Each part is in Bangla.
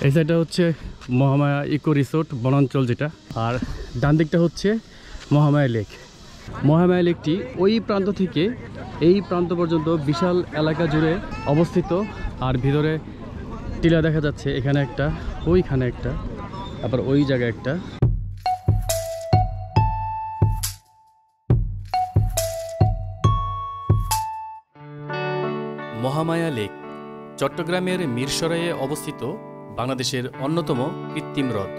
এই সাইডটা হচ্ছে মহামায়া ইকো রিসোর্ট বনাঞ্চল যেটা, আর ডান দিকটা হচ্ছে মহামায়া লেক। মহামায়া লেকটি ওই প্রান্ত থেকে এই প্রান্ত পর্যন্ত বিশাল এলাকা জুড়ে অবস্থিত, আর ভিতরে টিলা দেখা যাচ্ছে, এখানে একটা, ওইখানে একটা, আবার ওই জায়গায় একটা। মহামায়া লেক চট্টগ্রামের মিরসরাইয়ে অবস্থিত বাংলাদেশের অন্যতম কৃত্রিম হ্রদ।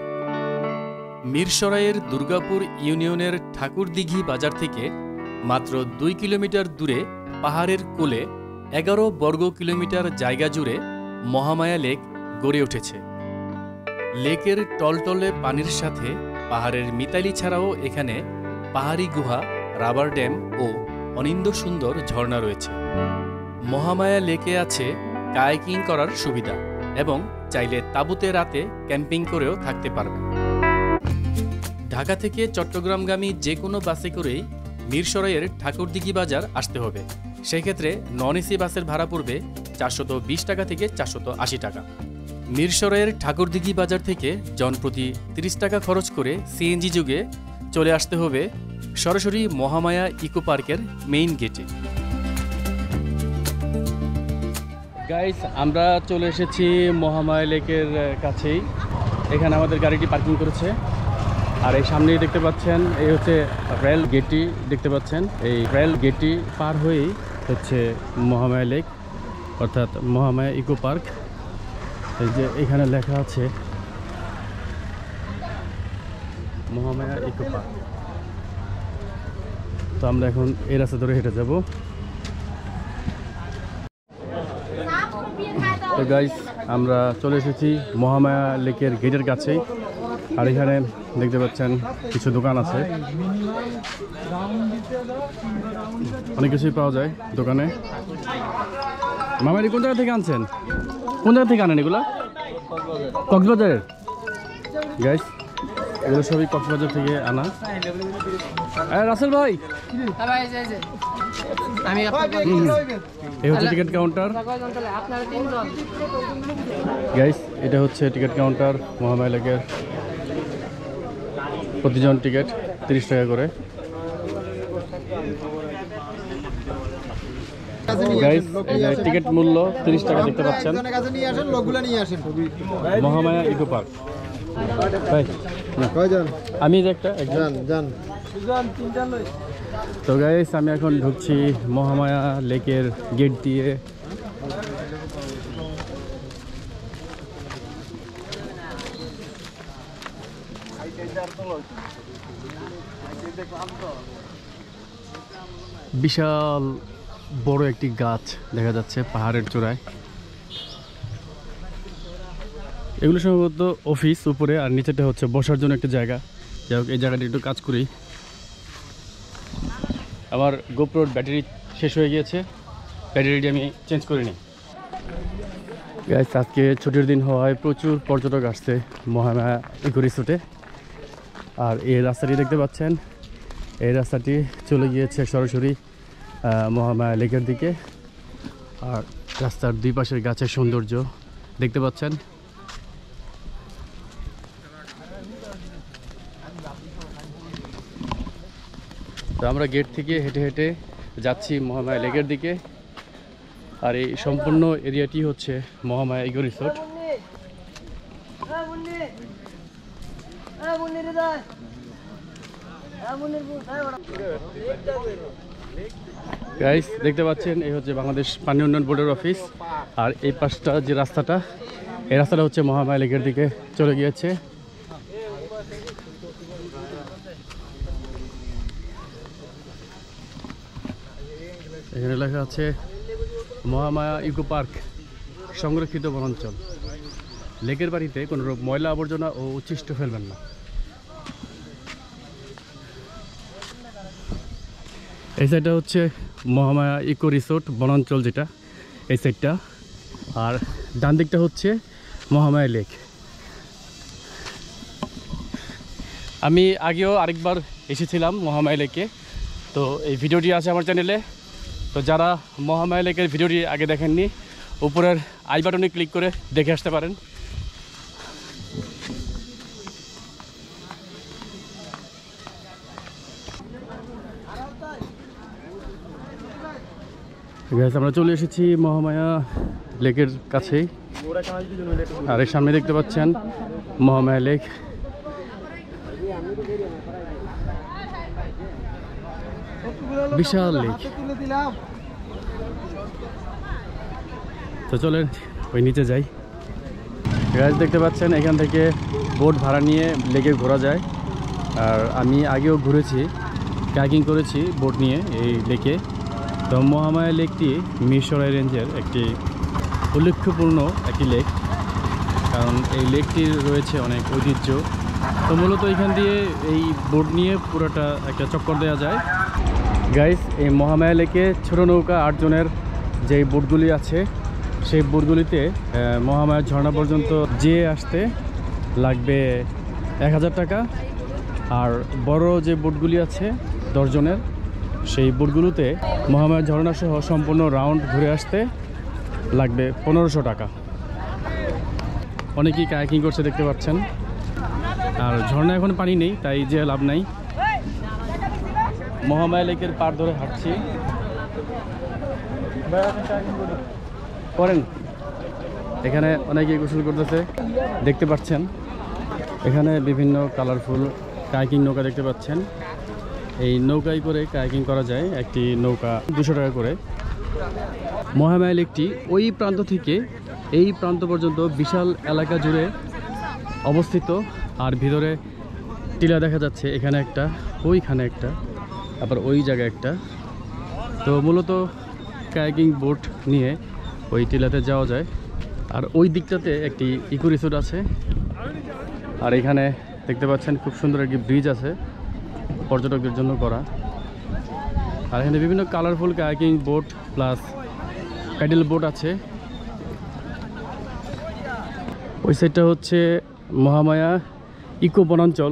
মিরসরাইয়ের দুর্গাপুর ইউনিয়নের ঠাকুরদিঘি বাজার থেকে মাত্র 2 কিলোমিটার দূরে পাহাড়ের কোলে 11 বর্গ কিলোমিটার জায়গা জুড়ে মহামায়া লেক গড়ে উঠেছে। লেকের টলটলে পানির সাথে পাহাড়ের মিতালি ছাড়াও এখানে পাহাড়ি গুহা, রাবার ড্যাম ও অনিন্দ্য সুন্দর ঝর্ণা রয়েছে। মহামায়া লেকে আছে কায়াকিং করার সুবিধা এবং চাইলে তাঁবুতে রাতে ক্যাম্পিং করেও থাকতে পারবে। ঢাকা থেকে চট্টগ্রামগামী যে কোনো বাসে করেই মিরসরাইয়ের ঠাকুরদিঘি বাজার আসতে হবে। সেই ক্ষেত্রে নন এসি বাসের ভাড়া পড়বে 420 টাকা থেকে 480 টাকা। মিরসরাইয়ের ঠাকুরদিঘি বাজার থেকে জনপ্রতি 30 টাকা খরচ করে সিএনজি যুগে চলে আসতে হবে সরাসরি মহামায়া ইকো পার্কের মেইন গেটে। গাইস, আমরা চলে এসেছি মহামায়া লেকের কাছেই। এখানে আমাদের গাড়িটি পার্কিং করেছে, আর এই সামনেই দেখতে পাচ্ছেন এই হচ্ছে রেল গেটটি দেখতে পাচ্ছেন। এই রেল গেটটি পার হয়েই হচ্ছে মহামায়া লেক, অর্থাৎ মহামায়া ইকো পার্ক। এই যে এখানে লেখা আছে মহামায়া ইকো পার্ক। তো আমরা এখন এই রাস্তা ধরে হেঁটে যাব। তো গাইস, আমরা চলে এসেছি মহামায়া লেকের গেটের কাছেই, আর এখানে দেখতে পাচ্ছেন কিছু দোকান আছে, অনেক কিছুই পাওয়া যায় দোকানে। মামারি কোন জায়গা থেকে আনছেন? কোন জায়গা থেকে আনেন এগুলা? কক্সবাজারের? গাইস, এগুলো সবই কক্সবাজার থেকে আনা। রাসেল ভাই, এই হচ্ছে টিকিট কাউন্টার। গাইস, এটা হচ্ছে টিকিট কাউন্টার মহামায়া লেকের। প্রতিজন টিকিট 30 টাকা করে। গাইস, টিকিট মূল্য 30 টাকা দেখতে পাচ্ছেন। Mahamaya eco park. আমি একটা তো গাইস, আমি এখন ঢুকছি মহামায়া লেকের গেট দিয়ে। বিশাল বড় একটি গাছ দেখা যাচ্ছে পাহাড়ের চূড়ায়। এগুলো সম্ভবত অফিস উপরে, আর নিচেটা হচ্ছে বসার জন্য একটা জায়গা। যাই হোক, এই জায়গাটা একটু কাজ করি। আমার গোপ্রোর ব্যাটারি শেষ হয়ে গিয়েছে, ব্যাটারিটি আমি চেঞ্জ করিনি। গাইস, আজকে ছুটির দিন হওয়ায় প্রচুর পর্যটক আসছে মহামায়া ইকো রিসোর্টে। আর এই রাস্তাটি দেখতে পাচ্ছেন, এই রাস্তাটি চলে গিয়েছে সরাসরি মহামায়া লেকের দিকে। আর রাস্তার দুই পাশের গাছের সৌন্দর্য দেখতে পাচ্ছেন। তো আমরা গেট থেকে হেঁটে হেঁটে যাচ্ছি মহামায়া লেকের দিকে। আর এই সম্পূর্ণ এরিয়াটি হচ্ছে মহামায়া ইকো রিসোর্ট। গাইস, দেখতে পাচ্ছেন এই হচ্ছে বাংলাদেশ পানি উন্নয়ন বোর্ডের অফিস। আর এই পাশটা যে রাস্তাটা, এই রাস্তাটা হচ্ছে মহামায়া লেকের দিকে চলে গিয়েছে। এখানে লেখা আছে মহামায়া ইকো পার্ক সংরক্ষিত বনাঞ্চল। লেকের বাড়িতে কোনো ময়লা আবর্জনা ও উচ্ছিষ্ট ফেলবেন না। এই সাইডটা হচ্ছে মহামায়া ইকো রিসোর্ট বনাঞ্চল যেটা, এই সাইডটা। আর ডান দিকটা হচ্ছে মহামায়া লেক। আমি আগেও আরেকবার এসেছিলাম মহামায়া লেকে, তো এই ভিডিওটি আছে আমার চ্যানেলে। তো যারা মহামায়া লেকের ভিডিওটি আগে দেখেননি, উপরের আই বাটনে ক্লিক করে দেখে আসতে পারেন। গাইস আমরা চলে এসেছি মহামায়া লেকের কাছেই, আর এর সামনে দেখতে পাচ্ছেন মহামায়া লেক। বিশাল লেক। তো চলেন ওই নিচে যাই। গাইস দেখতে পাচ্ছেন এখান থেকে বোট ভাড়া নিয়ে লেকে ঘোরা যায়। আর আমি আগেও ঘুরেছি, কায়াকিং করেছি বোট নিয়ে এই লেকে। তো মহামায়া লেকটি মিরসরাই রেঞ্জের একটি উল্লেখপূর্ণ একটি লেক, কারণ এই লেকটির রয়েছে অনেক ঐতিহ্য। তো মূলত এখান দিয়ে এই বোট নিয়ে পুরোটা একটা চক্কর দেওয়া যায়। গাইস এই মহামায়া লেকে ছোট নৌকা 8 জনের যেই বোটগুলি আছে, সেই বোটগুলিতে মহামায়া ঝর্ণা পর্যন্ত যেয়ে আসতে লাগবে 1000 টাকা। আর বড় যে বোটগুলি আছে 10 জনের, সেই বোটগুলোতে মহামায়া ঝর্ণা সহ সম্পূর্ণ রাউন্ড ঘুরে আসতে লাগবে 1500 টাকা। অনেকেই কায়াকিং করছে দেখতে পাচ্ছেন। আর ঝর্ণা এখন পানি নেই, তাই যে লাভ নাই। মহামায়া লেকের পাড় ধরে হাঁটছি। করেন, এখানে অনেকেই গোসল করতেছে দেখতে পাচ্ছেন। এখানে বিভিন্ন কালারফুল কায়াকিং নৌকা দেখতে পাচ্ছেন। এই নৌকায় করে কায়াকিং করা যায়, একটি নৌকা 200 টাকা করে। মহামায়া লেকটি ওই প্রান্ত থেকে এই প্রান্ত পর্যন্ত বিশাল এলাকা জুড়ে অবস্থিত। আর ভিতরে টিলা দেখা যাচ্ছে, এখানে একটা, ওইখানে একটা, আবার ওই জায়গায় একটা। তো মূলত কায়াকিং বোট নিয়ে ওই টিলাতে যাওয়া যায়। আর ওই দিকটাতে একটি ইকো রিসোর্ট আছে। আর এখানে দেখতে পাচ্ছেন খুব সুন্দর একটি ব্রিজ আছে পর্যটকদের জন্য করা। আর এখানে বিভিন্ন colourful kayaking boat plus pedal boat আছে। ওই সাইডটা হচ্ছে মহামায়া ইকো বনাঞ্চল,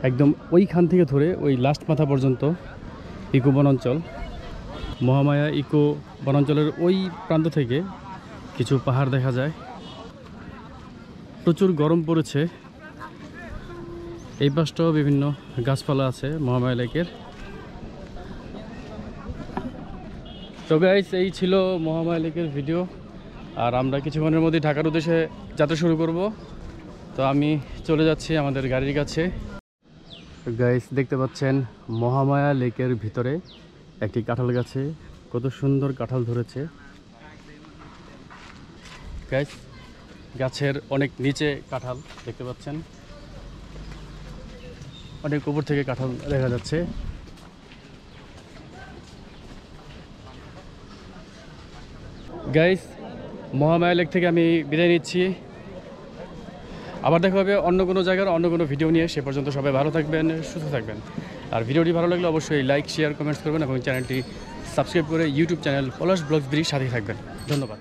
একদম ওইখান থেকে ধরে ওই লাস্ট মাথা পর্যন্ত ইকো বনাঞ্চল। মহামায়া ইকো বনাঞ্চলের ওই প্রান্ত থেকে কিছু পাহাড় দেখা যায়। প্রচুর গরম পড়েছে। এই পাশটাও বিভিন্ন গাছপালা আছে মহামায়া লেকের। তো গাইস এই ছিল মহামায়া লেকের ভিডিও। আর আমরা কিছুক্ষণের মধ্যে ঢাকার উদ্দেশ্যে যাত্রা শুরু করব। তো আমি চলে যাচ্ছি আমাদের গাড়ির কাছে। গাইস দেখতে পাচ্ছেন মহামায়া লেকের ভিতরে একটি কাঁঠাল গাছে কত সুন্দর কাঁঠাল ধরেছে। গাইস গাছের অনেক নিচে কাঁঠাল দেখতে পাচ্ছেন, অনেক উপর থেকে কাঁঠাল দেখা যাচ্ছে। গাইস মহামায়া লেক থেকে আমি বিদায় নিচ্ছি। আবার দেখা হবে অন্য কোনো জায়গার অন্য কোনো ভিডিও নিয়ে। সে পর্যন্ত সবাই ভালো থাকবেন, সুস্থ থাকবেন। আর ভিডিওটি ভালো লাগলে অবশ্যই লাইক, শেয়ার, কমেন্টস করবেন এবং চ্যানেলটি সাবস্ক্রাইব করে ইউটিউব চ্যানেল পলাশ ব্লগস সাথে থাকবেন। ধন্যবাদ।